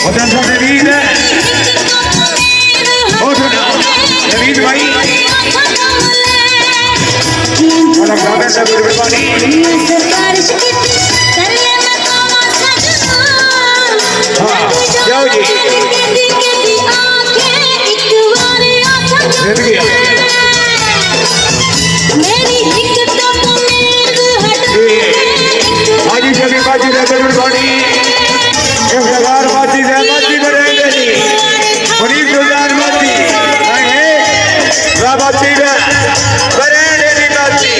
वतन सा नवीद नवीद भाई और गावे सब गुरबानी हाँ जाओ जी आज सभी बाजी सब गुरबानी एक हजार बाजी से बाजी करेंगे जी गरीब रोजार बाजी बाजी करेंगे जी बाजी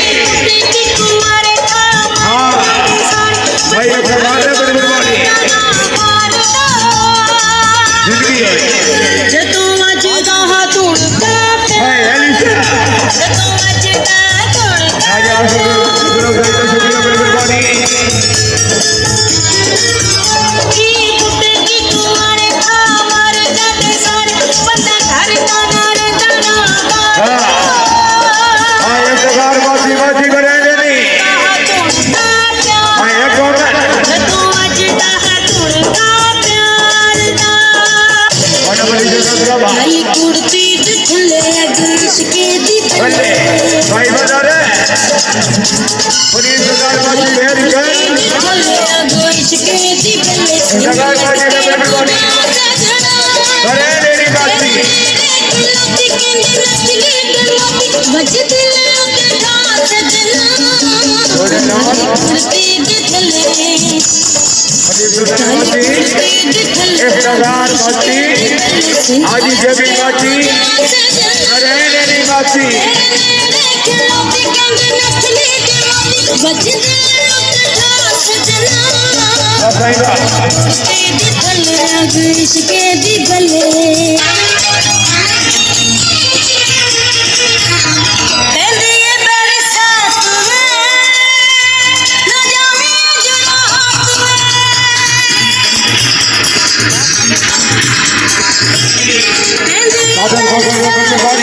हाँ भाई एक हजार से गुरबानी जिंदगी है भाई बता रहे पुलिस सरकार बाजी वेरी गुड सरकार बाजी everybody अरे मेरी बाजी आज जबी बाजी अरे मेरी बाजी साधन